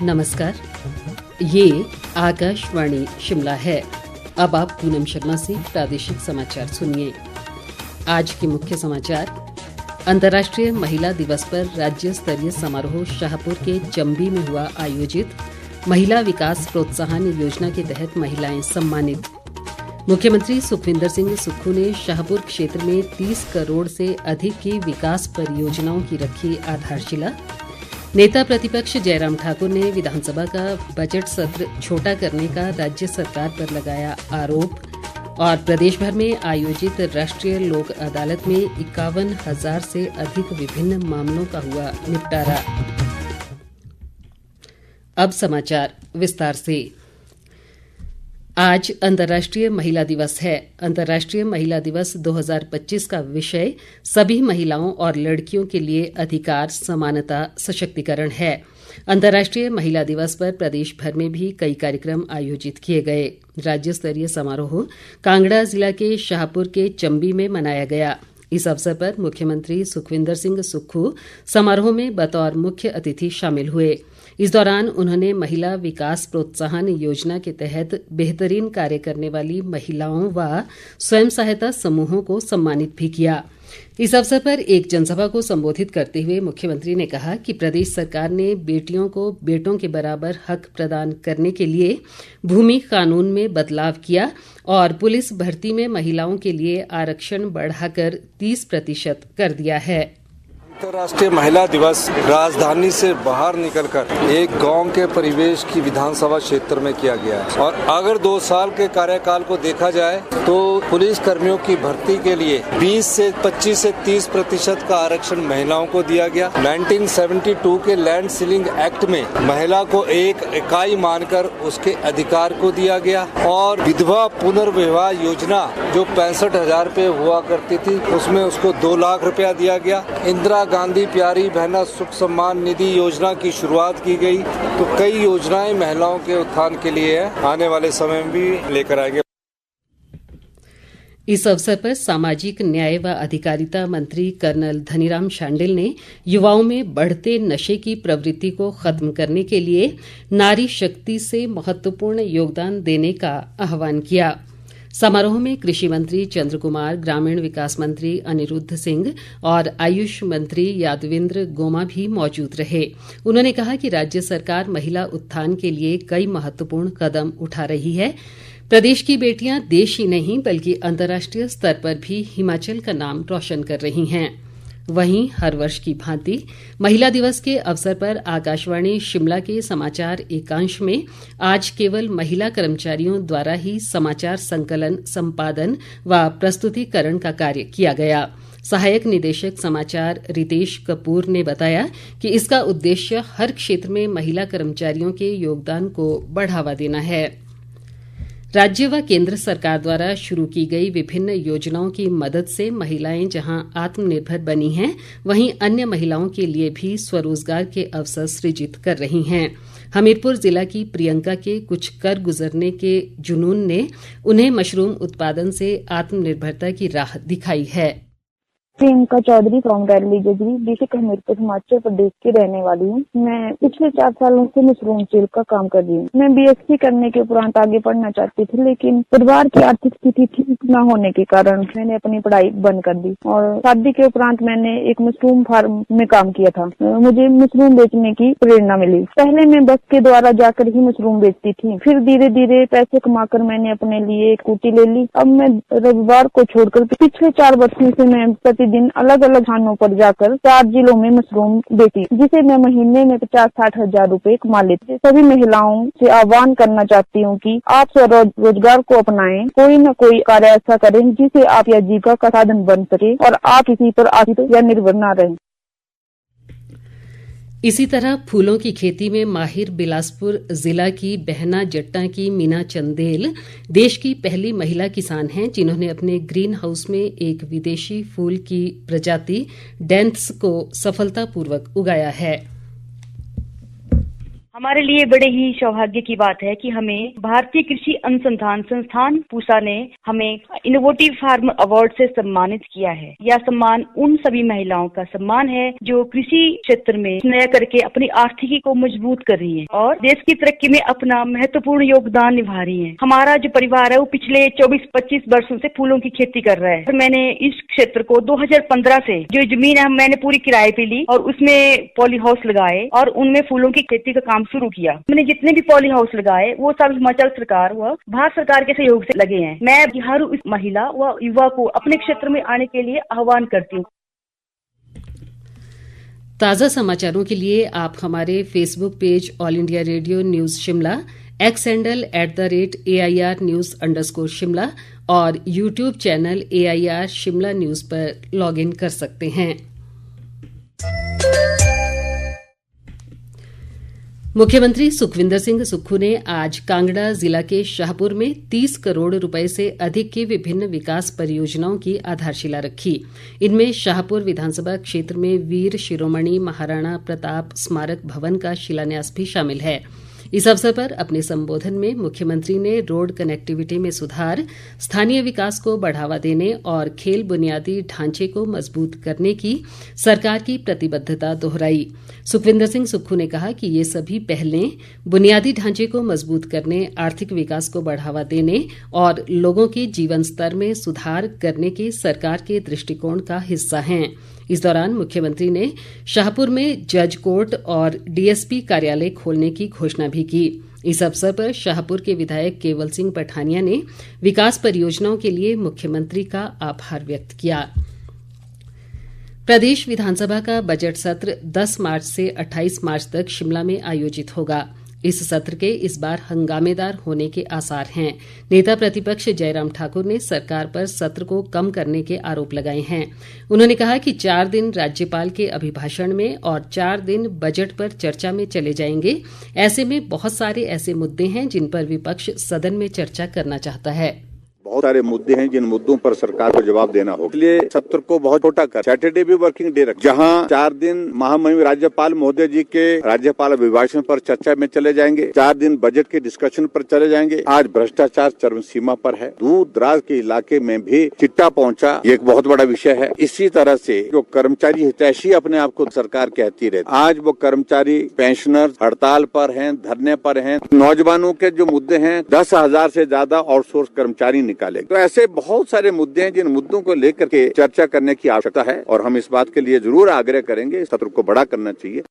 नमस्कार, ये आकाशवाणी शिमला है। अब आप पूनम शर्मा से प्रादेशिक समाचार सुनिए। आज के मुख्य समाचार: अंतर्राष्ट्रीय महिला दिवस पर राज्य स्तरीय समारोह शाहपुर के चंबी में हुआ आयोजित। महिला विकास प्रोत्साहन योजना के तहत महिलाएं सम्मानित। मुख्यमंत्री सुखविंदर सिंह सुक्खू ने शाहपुर क्षेत्र में 30 करोड़ से अधिक की विकास परियोजनाओं की रखी आधारशिला। नेता प्रतिपक्ष जयराम ठाकुर ने विधानसभा का बजट सत्र छोटा करने का राज्य सरकार पर लगाया आरोप। और प्रदेश भर में आयोजित राष्ट्रीय लोक अदालत में 51,000 से अधिक विभिन्न मामलों का हुआ निपटारा। अब समाचार विस्तार से। आज अंतर्राष्ट्रीय महिला दिवस है। अंतर्राष्ट्रीय महिला दिवस 2025 का विषय सभी महिलाओं और लड़कियों के लिए अधिकार, समानता, सशक्तिकरण है। अंतर्राष्ट्रीय महिला दिवस पर प्रदेश भर में भी कई कार्यक्रम आयोजित किए गए। राज्य स्तरीय समारोह कांगड़ा जिला के शाहपुर के चंबी में मनाया गया। इस अवसर पर मुख्यमंत्री सुखविंदर सिंह सुक्खू समारोह में बतौर मुख्य अतिथि शामिल हुए। इस दौरान उन्होंने महिला विकास प्रोत्साहन योजना के तहत बेहतरीन कार्य करने वाली महिलाओं व स्वयं सहायता समूहों को सम्मानित भी किया। इस अवसर पर एक जनसभा को संबोधित करते हुए मुख्यमंत्री ने कहा कि प्रदेश सरकार ने बेटियों को बेटों के बराबर हक प्रदान करने के लिए भूमि कानून में बदलाव किया और पुलिस भर्ती में महिलाओं के लिए आरक्षण बढ़ाकर 30% कर दिया है। अंतर्राष्ट्रीय महिला दिवस राजधानी से बाहर निकलकर एक गांव के परिवेश की विधानसभा क्षेत्र में किया गया है। और अगर 2 साल के कार्यकाल को देखा जाए तो पुलिस कर्मियों की भर्ती के लिए 20 से 25 से 30% का आरक्षण महिलाओं को दिया गया। 1972 के लैंड सीलिंग एक्ट में महिला को एक इकाई मानकर उसके अधिकार को दिया गया। और विधवा पुनर्विवाह योजना जो 65,000 रुपए हुआ करती थी, उसमें उसको 2 लाख रुपया दिया गया। इंदिरा गांधी प्यारी बहना सुख सम्मान निधि योजना की शुरुआत की गई। तो कई योजनाएं महिलाओं के उत्थान के लिए है, आने वाले समय में भी लेकर आएंगे। इस अवसर पर सामाजिक न्याय व अधिकारिता मंत्री कर्नल धनीराम शांडिल ने युवाओं में बढ़ते नशे की प्रवृत्ति को खत्म करने के लिए नारी शक्ति से महत्वपूर्ण योगदान देने का आह्वान किया। समारोह में कृषि मंत्री चंद्र कुमार, ग्रामीण विकास मंत्री अनिरुद्ध सिंह और आयुष मंत्री यादवेंद्र गोमा भी मौजूद रहे। उन्होंने कहा कि राज्य सरकार महिला उत्थान के लिए कई महत्वपूर्ण कदम उठा रही है। प्रदेश की बेटियां देश ही नहीं बल्कि अंतर्राष्ट्रीय स्तर पर भी हिमाचल का नाम रोशन कर रही हैं। वहीं हर वर्ष की भांति महिला दिवस के अवसर पर आकाशवाणी शिमला के समाचार एकांश में आज केवल महिला कर्मचारियों द्वारा ही समाचार संकलन, संपादन व प्रस्तुतिकरण का कार्य किया गया। सहायक निदेशक समाचार रितेश कपूर ने बताया कि इसका उद्देश्य हर क्षेत्र में महिला कर्मचारियों के योगदान को बढ़ावा देना है। राज्य व केंद्र सरकार द्वारा शुरू की गई विभिन्न योजनाओं की मदद से महिलाएं जहां आत्मनिर्भर बनी हैं, वहीं अन्य महिलाओं के लिए भी स्वरोजगार के अवसर सृजित कर रही हैं। हमीरपुर जिला की प्रियंका के कुछ कर गुजरने के जुनून ने उन्हें मशरूम उत्पादन से आत्मनिर्भरता की राह दिखाई है। प्रियंका चौधरी फ्रॉम रैली जजरी डिस्ट्रिक्ट हमीरपुर हिमाचल प्रदेश की रहने वाली हूँ। मैं पिछले 4 सालों से मशरूम सेल का काम कर रही हूँ। मैं बीएससी करने के उपरांत आगे पढ़ना चाहती थी, लेकिन परिवार की आर्थिक स्थिति ठीक न होने के कारण मैंने अपनी पढ़ाई बंद कर दी और शादी के उपरांत मैंने एक मशरूम फार्म में काम किया था। मुझे मशरूम बेचने की प्रेरणा मिली। पहले मैं बस के द्वारा जाकर ही मशरूम बेचती थी, फिर धीरे धीरे पैसे कमाकर मैंने अपने लिए एक स्कूटी ले ली। अब मैं रविवार को छोड़कर पिछले 4 वर्षों से मैं दिन अलग अलग स्थानों पर जाकर 4 जिलों में मशरूम बेची, जिसे मैं महीने में 50-60 हजार रुपए कमा लेती। सभी महिलाओं से आह्वान करना चाहती हूँ कि आप स्वरोजगार को अपनाएं। कोई न कोई कार्य ऐसा करें जिसे आप या जीविका का साधन बन सके और आप किसी पर आश्रित या निर्भर न रहें। इसी तरह फूलों की खेती में माहिर बिलासपुर जिला की बहना जट्टा की मीना चंदेल देश की पहली महिला किसान हैं, जिन्होंने अपने ग्रीन हाउस में एक विदेशी फूल की प्रजाति डेंथ्स को सफलतापूर्वक उगाया है। हमारे लिए बड़े ही सौभाग्य की बात है कि हमें भारतीय कृषि अनुसंधान संस्थान पूसा ने हमें इनोवेटिव फार्म अवार्ड से सम्मानित किया है। यह सम्मान उन सभी महिलाओं का सम्मान है जो कृषि क्षेत्र में नया करके अपनी आर्थिकी को मजबूत कर रही है और देश की तरक्की में अपना महत्वपूर्ण योगदान निभा रही है। हमारा जो परिवार है वो पिछले 24-25 वर्षों से फूलों की खेती कर रहा है। तो मैंने इस क्षेत्र को 2015 से जो जमीन है मैंने पूरी किराए पे ली और उसमें पॉली हाउस लगाए और उनमें फूलों की खेती का काम शुरू किया। मैंने जितने भी पॉली हाउस लगाए वो सब हिमाचल सरकार व भारत सरकार के सहयोग से लगे हैं। मैं हर उस महिला व युवा को अपने क्षेत्र में आने के लिए आह्वान करती हूँ। ताज़ा समाचारों के लिए आप हमारे Facebook page all India radio news Shimla, x handle @AIR News_शिमला और YouTube channel AIR Shimla news पर लॉग इन कर सकते हैं। मुख्यमंत्री सुखविंदर सिंह सुक्खू ने आज कांगड़ा जिला के शाहपुर में 30 करोड़ रुपए से अधिक की विभिन्न विकास परियोजनाओं की आधारशिला रखी। इनमें शाहपुर विधानसभा क्षेत्र में वीर शिरोमणि महाराणा प्रताप स्मारक भवन का शिलान्यास भी शामिल है। इस अवसर पर अपने संबोधन में मुख्यमंत्री ने रोड कनेक्टिविटी में सुधार, स्थानीय विकास को बढ़ावा देने और खेल बुनियादी ढांचे को मजबूत करने की सरकार की प्रतिबद्धता दोहराई। सुखविंदर सिंह सुक्खू ने कहा कि ये सभी पहलें बुनियादी ढांचे को मजबूत करने, आर्थिक विकास को बढ़ावा देने और लोगों के जीवन स्तर में सुधार करने के सरकार के दृष्टिकोण का हिस्सा हैं। इस दौरान मुख्यमंत्री ने शाहपुर में जज कोर्ट और डीएसपी कार्यालय खोलने की घोषणा भी की। इस अवसर पर शाहपुर के विधायक केवल सिंह पठानिया ने विकास परियोजनाओं के लिए मुख्यमंत्री का आभार व्यक्त किया। प्रदेश विधानसभा का बजट सत्र 10 मार्च से 28 मार्च तक शिमला में आयोजित होगा। इस सत्र के इस बार हंगामेदार होने के आसार हैं। नेता प्रतिपक्ष जयराम ठाकुर ने सरकार पर सत्र को कम करने के आरोप लगाए हैं। उन्होंने कहा कि 4 दिन राज्यपाल के अभिभाषण में और 4 दिन बजट पर चर्चा में चले जाएंगे। ऐसे में बहुत सारे ऐसे मुद्दे हैं जिन पर विपक्ष सदन में चर्चा करना चाहता है। बहुत सारे मुद्दे हैं जिन मुद्दों पर सरकार को जवाब देना होगा, इसलिए सत्र को बहुत छोटा कर सैटरडे भी वर्किंग डे रख, जहां 4 दिन महामहिम राज्यपाल महोदय जी के राज्यपाल अभिभाषण पर चर्चा में चले जाएंगे, 4 दिन बजट के डिस्कशन पर चले जाएंगे। आज भ्रष्टाचार चरम सीमा पर है, दूर दराज के इलाके में भी चिट्टा पहुंचा, ये एक बहुत बड़ा विषय है। इसी तरह से जो कर्मचारी हितैषी अपने आप को सरकार कहती रहे, आज वो कर्मचारी पेंशनर हड़ताल पर हैं, धरने पर हैं। नौजवानों के जो मुद्दे हैं, 10,000 से ज्यादा आउटसोर्स कर्मचारी निकाले। तो ऐसे बहुत सारे मुद्दे हैं जिन मुद्दों को लेकर के चर्चा करने की आवश्यकता है और हम इस बात के लिए जरूर आग्रह करेंगे, इस सत्र को बड़ा करना चाहिए।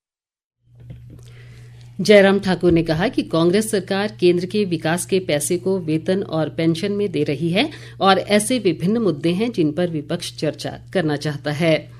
जयराम ठाकुर ने कहा कि कांग्रेस सरकार केंद्र के विकास के पैसे को वेतन और पेंशन में दे रही है और ऐसे विभिन्न मुद्दे हैं जिन पर विपक्ष चर्चा करना चाहता है।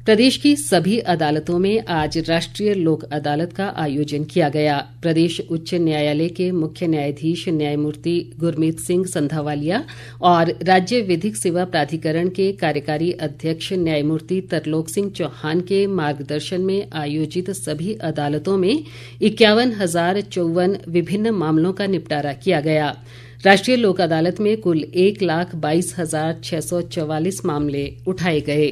प्रदेश की सभी अदालतों में आज राष्ट्रीय लोक अदालत का आयोजन किया गया। प्रदेश उच्च न्यायालय के मुख्य न्यायाधीश न्यायमूर्ति गुरमीत सिंह संधावालिया और राज्य विधिक सेवा प्राधिकरण के कार्यकारी अध्यक्ष न्यायमूर्ति तरलोक सिंह चौहान के मार्गदर्शन में आयोजित सभी अदालतों में 51,054 विभिन्न मामलों का निपटारा किया गया। राष्ट्रीय लोक अदालत में कुल 1,22,644 मामले उठाए गए।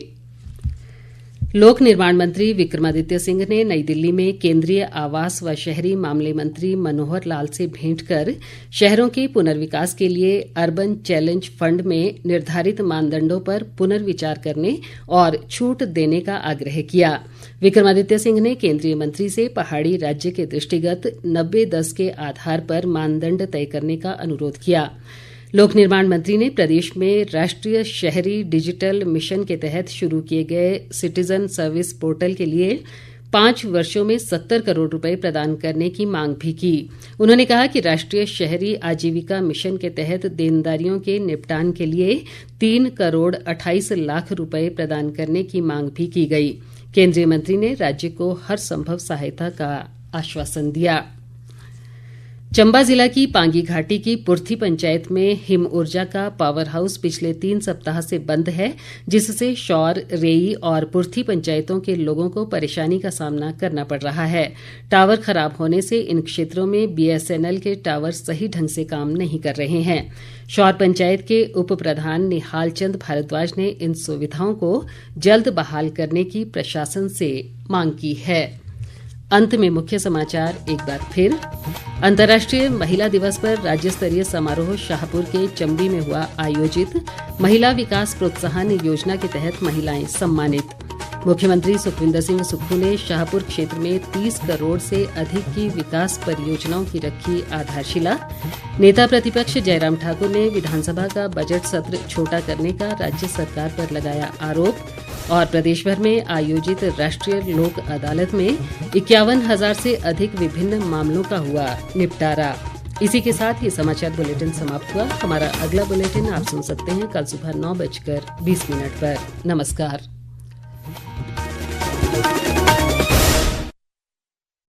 लोक निर्माण मंत्री विक्रमादित्य सिंह ने नई दिल्ली में केंद्रीय आवास व शहरी मामले मंत्री मनोहर लाल से भेंट कर शहरों के पुनर्विकास के लिए अर्बन चैलेंज फंड में निर्धारित मानदंडों पर पुनर्विचार करने और छूट देने का आग्रह किया। विक्रमादित्य सिंह ने केंद्रीय मंत्री से पहाड़ी राज्य के दृष्टिगत 90-10 के आधार पर मानदंड तय करने का अनुरोध किया। लोक निर्माण मंत्री ने प्रदेश में राष्ट्रीय शहरी डिजिटल मिशन के तहत शुरू किए गए सिटीजन सर्विस पोर्टल के लिए 5 वर्षों में 70 करोड़ रुपए प्रदान करने की मांग भी की। उन्होंने कहा कि राष्ट्रीय शहरी आजीविका मिशन के तहत देनदारियों के निपटान के लिए 3 करोड़ 28 लाख रुपए प्रदान करने की मांग भी की गई। केंद्रीय मंत्री ने राज्य को हर संभव सहायता का आश्वासन दिया। चंबा जिला की पांगी घाटी की पुर्थी पंचायत में हिम ऊर्जा का पावर हाउस पिछले 3 सप्ताह से बंद है, जिससे शौर, रेई और पुर्थी पंचायतों के लोगों को परेशानी का सामना करना पड़ रहा है। टावर खराब होने से इन क्षेत्रों में BSNL के टावर सही ढंग से काम नहीं कर रहे हैं। शौर पंचायत के उप प्रधान निहाल चंद भारद्वाज ने इन सुविधाओं को जल्द बहाल करने की प्रशासन से मांग की है। अंत में मुख्य समाचार एक बार फिर। अंतर्राष्ट्रीय महिला दिवस पर राज्य स्तरीय समारोह शाहपुर के चंबी में हुआ आयोजित। महिला विकास प्रोत्साहन योजना के तहत महिलाएं सम्मानित। मुख्यमंत्री सुखविंदर सिंह सुक्खू ने शाहपुर क्षेत्र में 30 करोड़ से अधिक की विकास परियोजनाओं की रखी आधारशिला। नेता प्रतिपक्ष जयराम ठाकुर ने विधानसभा का बजट सत्र छोटा करने का राज्य सरकार पर लगाया आरोप। और प्रदेश भर में आयोजित राष्ट्रीय लोक अदालत में 51,000 से अधिक विभिन्न मामलों का हुआ निपटारा। इसी के साथ ये समाचार बुलेटिन समाप्त हुआ। हमारा अगला बुलेटिन आप सुन सकते हैं कल सुबह 9:20 पर। नमस्कार।